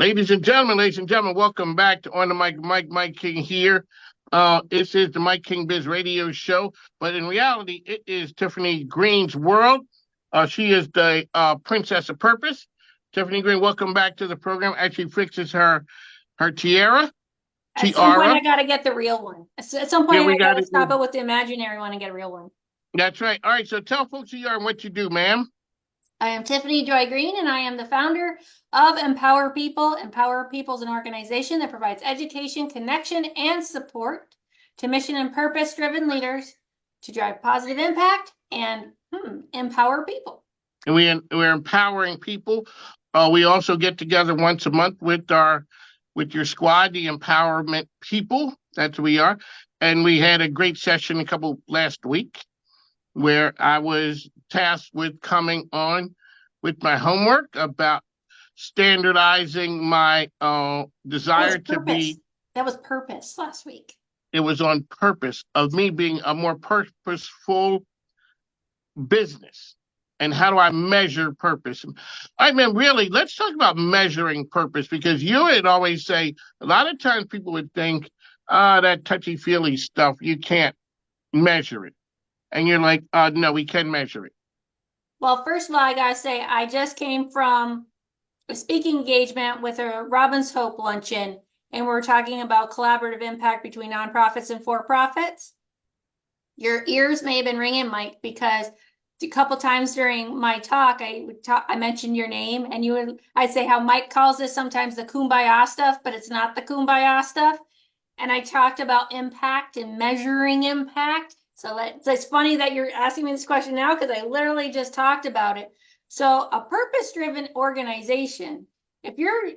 Ladies and gentlemen, welcome back to On the Mic. Mike King here. This is the Mike King Biz Radio Show, but in reality, it is Tiffany Greene's world. She is the Princess of Purpose. Tiffany Greene, welcome back to the program. Actually fixes her tiara. At some point, I got to get the real one. At some point, Yeah, I got to stop it with the imaginary one and get a real one. That's right. All right, so tell folks who you are and what you do, ma'am. I am Tiffany Joy Greene, and I am the founder of Empower People. Empower People is an organization that provides education, connection, and support to mission and purpose-driven leaders to drive positive impact and empower people. And we're empowering people. We also get together once a month with your squad, the Empowerment People. That's who we are. And we had a great session last week where I was tasked with coming on with my homework about standardizing my desire to be. That was purpose last week. It was on purpose of me being a more purposeful business. And how do I measure purpose? I mean, really, let's talk about measuring purpose, because you would always say, a lot of times people would think, that touchy-feely stuff, you can't measure it. And you're like, no, we can measure it. Well, first of all, I got to say, I just came from a speaking engagement with a Robin's Hope luncheon, and we're talking about collaborative impact between nonprofits and for-profits. Your ears may have been ringing, Mike, because a couple times during my talk, I mentioned your name, and I'd say how Mike calls this sometimes the kumbaya stuff, but it's not the kumbaya stuff. And I talked about impact and measuring impact. So it's funny that you're asking me this question now, because I literally just talked about it. So a purpose-driven organization, if you're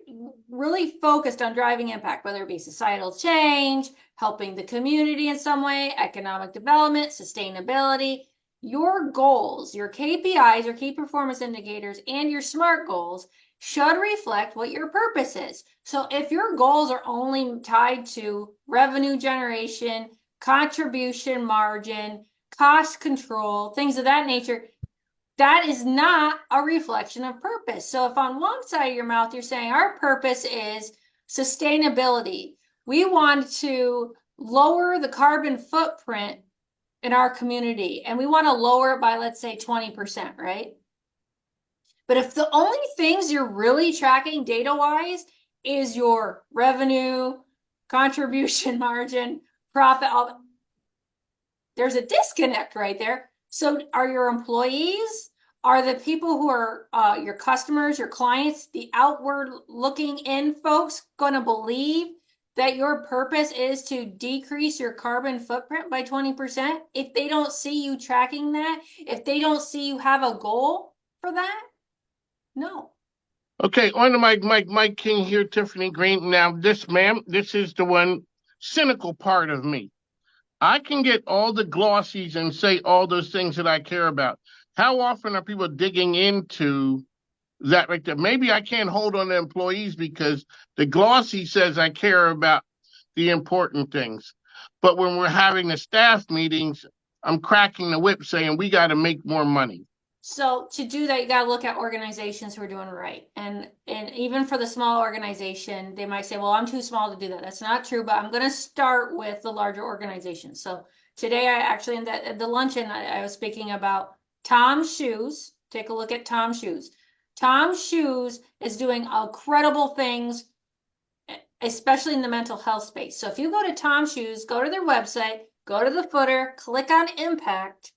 really focused on driving impact, whether it be societal change, helping the community in some way, economic development, sustainability, your goals, your KPIs, your key performance indicators, and your SMART goals should reflect what your purpose is. So if your goals are only tied to revenue generation, contribution margin, cost control, things of that nature, that is not a reflection of purpose. So if on one side of your mouth you're saying our purpose is sustainability, we want to lower the carbon footprint in our community, and we want to lower it by, let's say, 20%, right? But if the only things you're really tracking data-wise is your revenue, contribution margin, profit, there's a disconnect right there. So are your employees, are the people who are your customers, your clients, the outward looking in folks going to believe that your purpose is to decrease your carbon footprint by 20%? If they don't see you tracking that, if they don't see you have a goal for that, no. Okay, on the mic, Mike King here, Tiffany Greene. Now, this is the one cynical part of me. I can get all the glossies and say all those things that I care about. How often are people digging into that right there? Maybe I can't hold on to employees because the glossy says I care about the important things. But when we're having the staff meetings, I'm cracking the whip saying we got to make more money. So to do that, you got to look at organizations who are doing right. And even for the small organization, they might say, well, I'm too small to do that. That's not true, but I'm going to start with the larger organizations. So today, I actually, at the luncheon, I was speaking about Tom's Shoes. Take a look at Tom's Shoes. Tom's Shoes is doing incredible things, especially in the mental health space. So if you go to Tom's Shoes, go to their website, go to the footer, click on impact,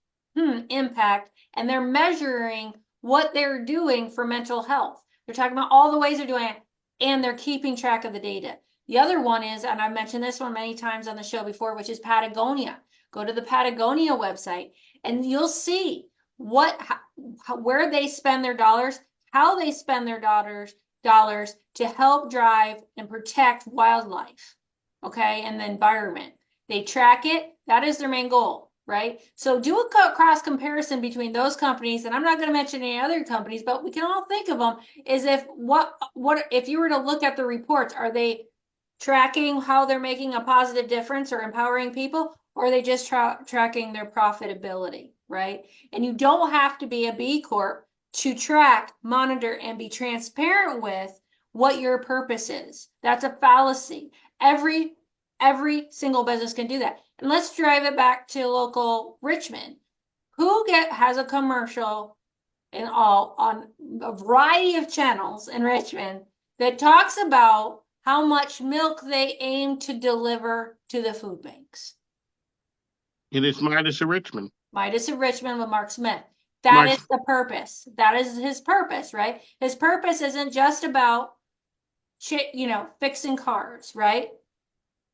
and they're measuring what they're doing for mental health. They're talking about all the ways they're doing it, and they're keeping track of the data. The other one is, and I've mentioned this one many times on the show before, which is Patagonia. Go to the Patagonia website, and you'll see where they spend their dollars, how they spend their dollars to help drive and protect wildlife, okay, and the environment. They track it. That is their main goal. Right? So do a cross comparison between those companies, and I'm not going to mention any other companies, but we can all think of them as if if you were to look at the reports, are they tracking how they're making a positive difference or empowering people, or are they just tracking their profitability, right? And you don't have to be a B Corp to track, monitor, and be transparent with what your purpose is. That's a fallacy. Every single business can do that. And let's drive it back to local Richmond. Who has a commercial on a variety of channels in Richmond that talks about how much milk they aim to deliver to the food banks? It is Midas of Richmond. Midas of Richmond with Mark Smith. That is the purpose. That is his purpose, right? His purpose isn't just about, fixing cars, right?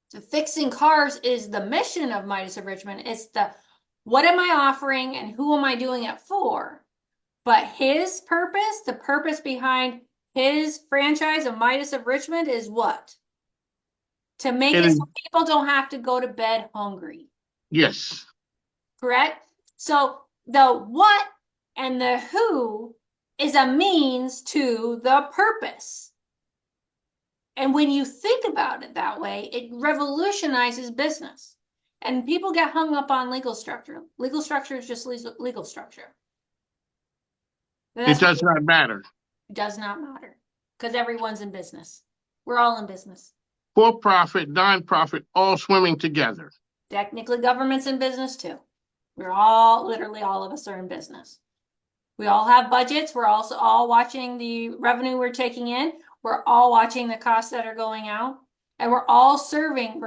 So fixing cars is the mission of Midas of Richmond. It's what am I offering and who am I doing it for? But his purpose, the purpose behind his franchise of Midas of Richmond is what? To make it so people don't have to go to bed hungry. Yes. Correct? So the what and the who is a means to the purpose. And when you think about it that way, it revolutionizes business. And people get hung up on legal structure. Legal structure is just legal structure. It does not matter. It does not matter because everyone's in business. We're all in business. For-profit, non-profit, all swimming together. Technically, government's in business too. We're all, literally all of us are in business. We all have budgets. We're also all watching the revenue we're taking in. We're all watching the costs that are going out. And we're all serving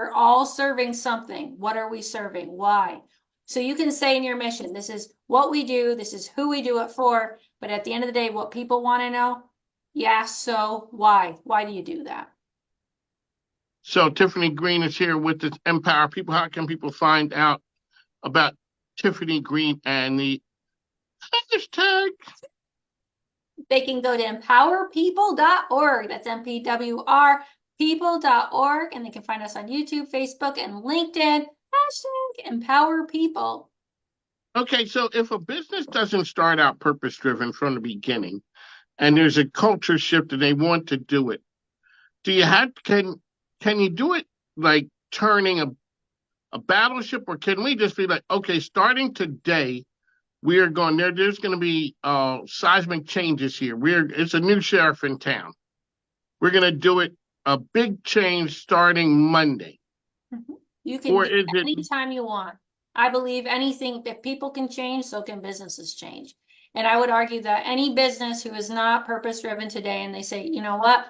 something. What are we serving? Why? So you can say in your mission, this is what we do, this is who we do it for. But at the end of the day, what people want to know, so why? Why do you do that? So Tiffany Greene is here with the Empower People. How can people find out about Tiffany Greene and the hashtag? They can go to empowerpeople.org. That's MPWRPeople.org. And they can find us on YouTube, Facebook, and LinkedIn. Hashtag Empower People. Okay, so if a business doesn't start out purpose-driven from the beginning, and there's a culture shift and they want to do it, can you do it like turning a battleship, or can we just be like, okay, starting today, we are going there. There's going to be seismic changes here. It's a new sheriff in town. We're going to do it a big change starting Monday. Mm-hmm. You can do it anytime you want. I believe anything that people can change, so can businesses change. And I would argue that any business who is not purpose-driven today, and they say, you know what,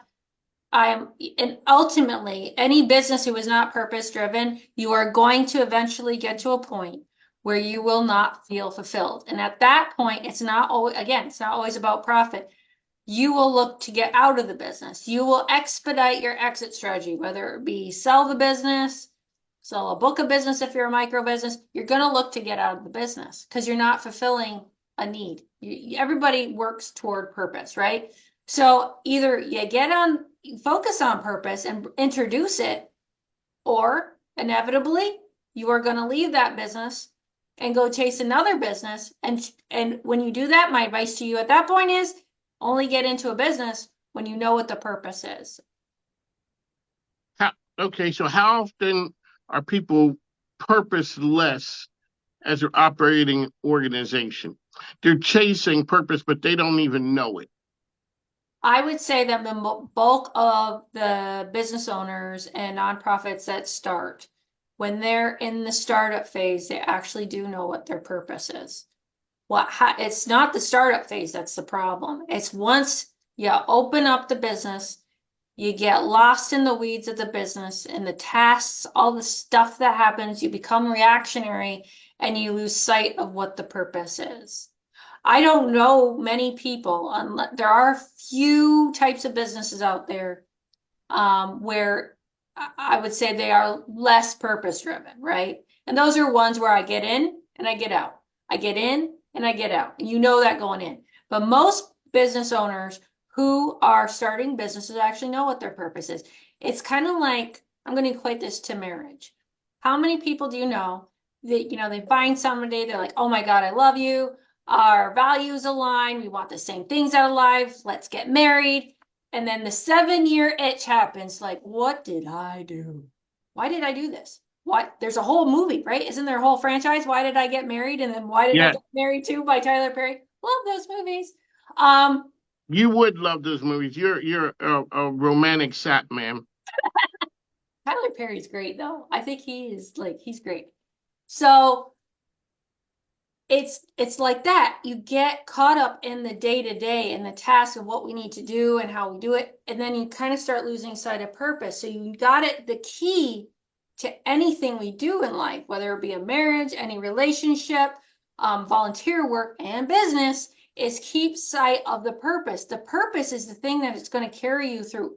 and ultimately, any business who is not purpose-driven, you are going to eventually get to a point where you will not feel fulfilled. And at that point, it's not always about profit. You will look to get out of the business. You will expedite your exit strategy, whether it be sell the business, sell a book of business if you're a micro business. You're going to look to get out of the business because you're not fulfilling a need. Everybody works toward purpose, right? So either you focus on purpose and introduce it, or inevitably you are going to leave that business and go chase another business. And when you do that, my advice to you at that point is only get into a business when you know what the purpose is. So how often are people purposeless as they're operating an organization? They're chasing purpose, but they don't even know it. I would say that the bulk of the business owners and nonprofits that start, when they're in the startup phase, they actually do know what their purpose is. It's not the startup phase that's the problem. It's once you open up the business, you get lost in the weeds of the business and the tasks, all the stuff that happens, you become reactionary and you lose sight of what the purpose is. I don't know many people, there are few types of businesses out there where I would say they are less purpose-driven, right? And those are ones where I get in and I get out. I get in and I get out. And you know that going in. But most business owners who are starting businesses actually know what their purpose is. It's kind of like, I'm going to equate this to marriage. How many people do you know that, they find somebody, they're like, oh my God, I love you. Our values align. We want the same things out of life. Let's get married. And then the 7-year itch happens. Like, what did I do? Why did I do this? What? There's a whole movie, right? Isn't there a whole franchise? Why did I get married? And then why did I get married too by Tyler Perry? Love those movies. You would love those movies. You're a romantic sap, man. Tyler Perry's great though. I think he's great. So it's like that. You get caught up in the day to day and the task of what we need to do and how we do it, and then you kind of start losing sight of purpose. So you got it. The key to anything we do in life, whether it be a marriage, any relationship, volunteer work, and business, is keep sight of the purpose. The purpose is the thing that is going to carry you through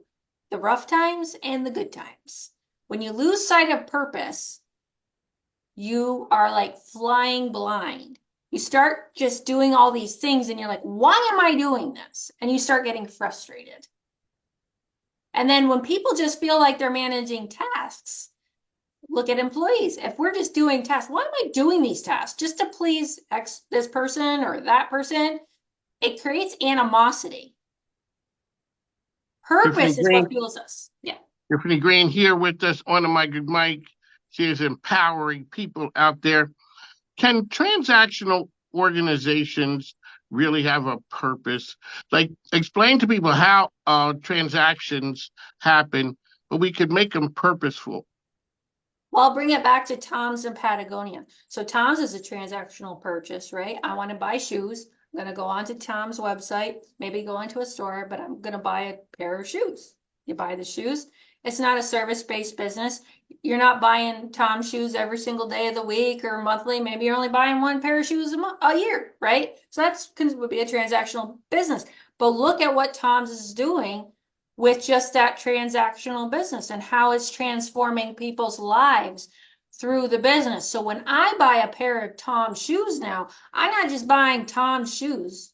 the rough times and the good times. When you lose sight of purpose, you are like flying blind. You start just doing all these things and you're like, why am I doing this? And you start getting frustrated. And then when people just feel like they're managing tasks, look at employees. If we're just doing tasks, why am I doing these tasks? Just to please this person or that person? It creates animosity. Purpose is what fuels us. Yeah. Tiffany Greene here with us on the mic. She is empowering people out there. Can transactional organizations really have a purpose? Like, explain to people how transactions happen, but we could make them purposeful. Well, I'll bring it back to Tom's and Patagonia. So Tom's is a transactional purchase, right? I want to buy shoes. I'm going to go onto Tom's website, maybe go into a store, but I'm going to buy a pair of shoes. You buy the shoes. It's not a service-based business. You're not buying Tom's shoes every single day of the week or monthly. Maybe you're only buying one pair of shoes a year, right? So would be a transactional business. But look at what Tom's is doing with just that transactional business and how it's transforming people's lives through the business. So when I buy a pair of Tom's shoes now, I'm not just buying Tom's shoes.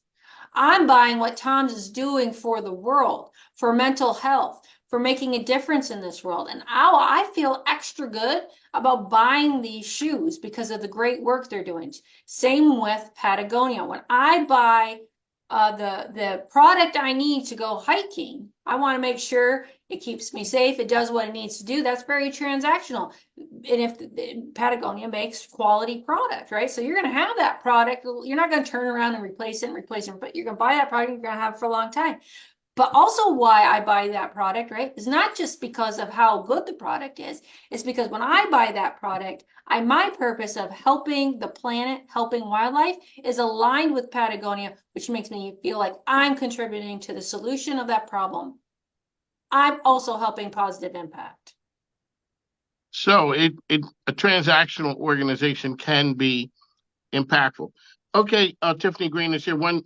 I'm buying what Tom's is doing for the world, for mental health, for making a difference in this world. And I feel extra good about buying these shoes because of the great work they're doing. Same with Patagonia. When I buy the product I need to go hiking, I want to make sure it keeps me safe. It does what it needs to do. That's very transactional. And if Patagonia makes quality product, right? So you're going to have that product. You're not going to turn around and replace it, but you're going to buy that product. You're going to have it for a long time. But also why I buy that product, right, is not just because of how good the product is. It's because when I buy that product, my purpose of helping the planet, helping wildlife is aligned with Patagonia, which makes me feel like I'm contributing to the solution of that problem. I'm also helping positive impact. So a transactional organization can be impactful. Okay, Tiffany Greene is here. One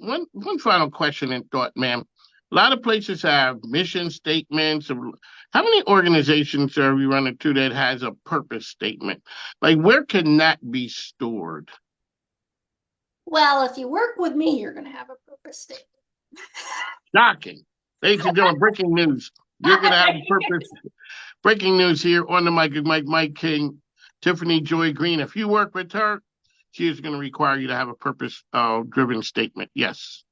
final question and thought, ma'am. A lot of places have mission statements. How many organizations are we running to that has a purpose statement? Like, where can that be stored? Well, if you work with me, you're going to have a purpose statement. Shocking. Ladies and gentlemen, breaking news. You're going to have a purpose. Breaking news here on the mic, Mike King, Tiffany Joy Greene. If you work with her, she is going to require you to have a purpose-driven statement. Yes.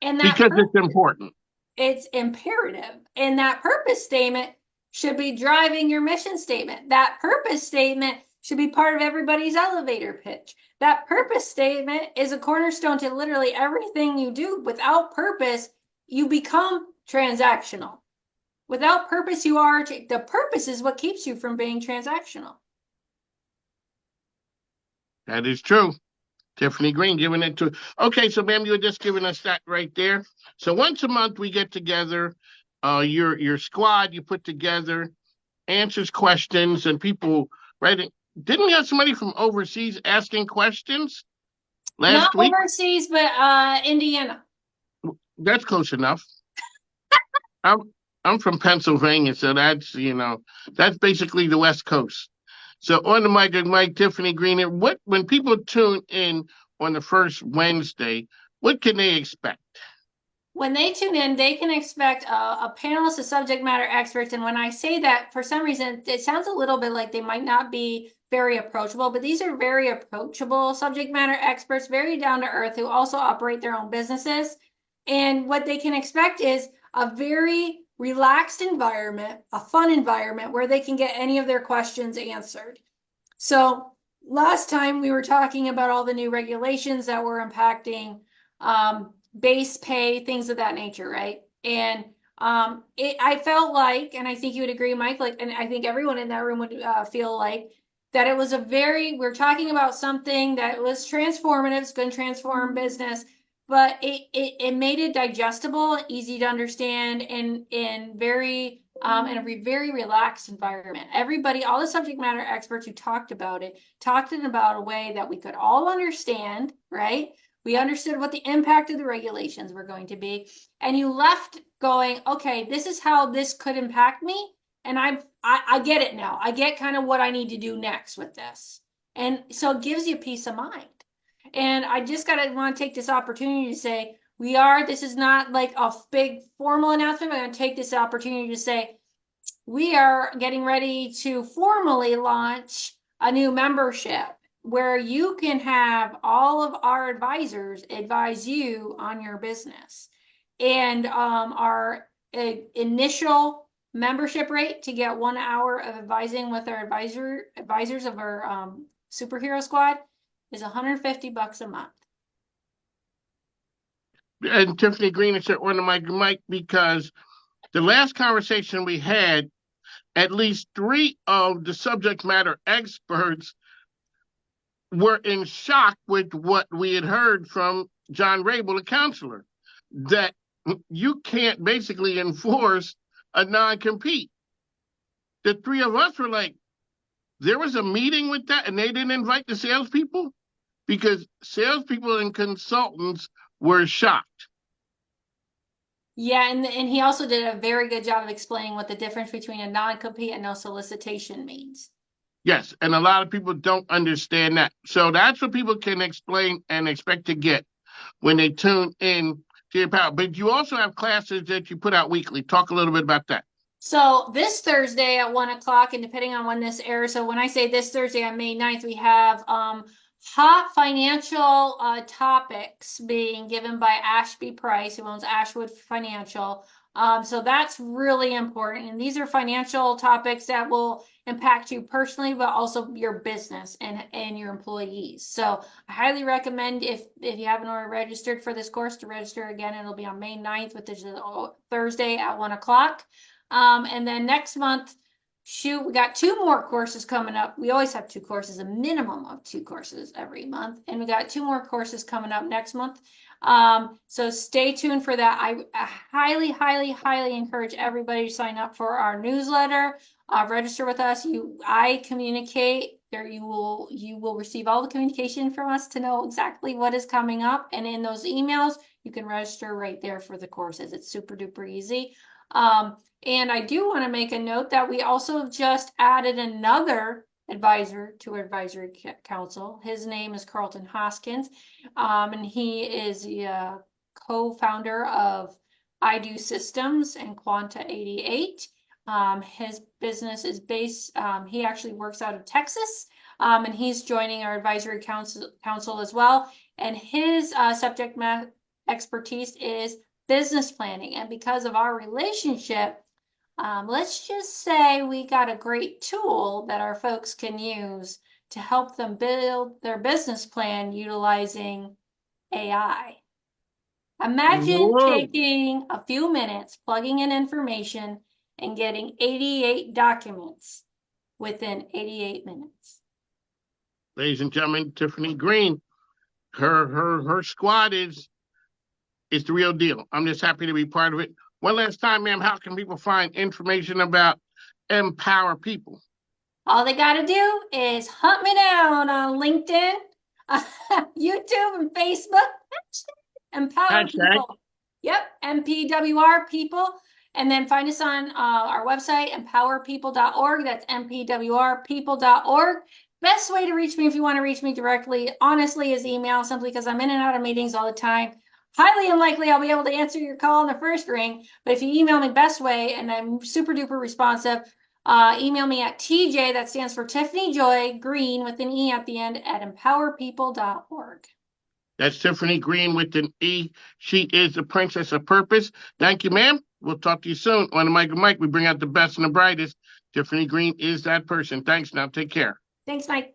And because it's important. It's imperative. And that purpose statement should be driving your mission statement. That purpose statement should be part of everybody's elevator pitch. That purpose statement is a cornerstone to literally everything you do. Without purpose, you become transactional. Without purpose, the purpose is what keeps you from being transactional. That is true. Tiffany Greene giving it to. Okay, so ma'am, you were just giving us that right there. So once a month we get together, your squad you put together, answers questions, and people writing. Didn't we have somebody from overseas asking questions last week? Not overseas, but Indiana. That's close enough. I'm from Pennsylvania, so that's basically the West Coast. So on the mic, Mike, Tiffany Greene. When people tune in on the first Wednesday, what can they expect? When they tune in, they can expect a panelist of subject matter experts. And when I say that, for some reason, it sounds a little bit like they might not be very approachable, but these are very approachable subject matter experts, very down to earth, who also operate their own businesses. And what they can expect is a very relaxed environment, a fun environment where they can get any of their questions answered. So last time we were talking about all the new regulations that were impacting base pay, things of that nature, right? And I felt like, and I think you would agree, Mike, like, and I think everyone in that room would feel like that it was we're talking about something that was transformative, it's going to transform business, but it made it digestible, easy to understand, and very in a very relaxed environment. Everybody, all the subject matter experts who talked about it, talked in about a way that we could all understand, right? We understood what the impact of the regulations were going to be, and you left going, okay, this is how this could impact me, and I get it now. I get kind of what I need to do next with this, and so it gives you peace of mind. And I just want to take this opportunity to say, this is not like a big formal announcement, but I'm going to take this opportunity to say, we are getting ready to formally launch a new membership where you can have all of our advisors advise you on your business. And our initial membership rate to get 1 hour of advising with our advisors of our superhero squad is $150 a month. And Tiffany Greene is on the mic because the last conversation we had, at least 3 of the subject matter experts were in shock with what we had heard from John Rabel, the counselor, that you can't basically enforce a non-compete. The 3 of us were like, there was a meeting with that and they didn't invite the salespeople? Because salespeople and consultants were shocked. Yeah, and he also did a very good job of explaining what the difference between a non-compete and no solicitation means. Yes, and a lot of people don't understand that. So that's what people can explain and expect to get when they tune in to your power. But you also have classes that you put out weekly. Talk a little bit about that. So this Thursday at 1:00, and depending on when this airs, so when I say this Thursday on May 9th, we have hot financial topics being given by Ashby Price, who owns Ashwood Financial. So that's really important. And these are financial topics that will impact you personally, but also your business and your employees. So I highly recommend, if you haven't already registered for this course, to register again. It'll be on May 9th, which is Thursday at 1:00. And then next month, we got 2 more courses coming up. We always have 2 courses, a minimum of 2 courses every month. And we got 2 more courses coming up next month. So stay tuned for that. I highly, highly, highly encourage everybody to sign up for our newsletter, register with us. I communicate there. You will receive all the communication from us to know exactly what is coming up. And in those emails, you can register right there for the courses. It's super duper easy. And I do want to make a note that we also just added another advisor to our advisory council. His name is Carlton Hoskins, and he is the co-founder of I Do Systems and Quanta 88. His business is based, he actually works out of Texas, and he's joining our advisory council as well. And his subject matter expertise is business planning. And because of our relationship, let's just say we got a great tool that our folks can use to help them build their business plan utilizing AI. Imagine taking a few minutes, plugging in information, and getting 88 documents within 88 minutes. Ladies and gentlemen, Tiffany Greene, her squad is the real deal. I'm just happy to be part of it. One last time, ma'am, how can people find information about Empower People? All they got to do is hunt me down on LinkedIn, YouTube, and Facebook. Empower People. Yep, MPWR People. And then find us on our website, empowerpeople.org. That's MPWRpeople.org. Best way to reach me, if you want to reach me directly, honestly, is email, simply because I'm in and out of meetings all the time. Highly unlikely I'll be able to answer your call in the first ring, but if you email me, best way, and I'm super duper responsive, email me at TJ, that stands for Tiffany Joy Greene with an E at the end, at empowerpeople.org. That's Tiffany Greene with an E. She is the princess of purpose. Thank you, ma'am. We'll talk to you soon. On the Mike, we bring out the best and the brightest. Tiffany Greene is that person. Thanks now. Take care. Thanks, Mike.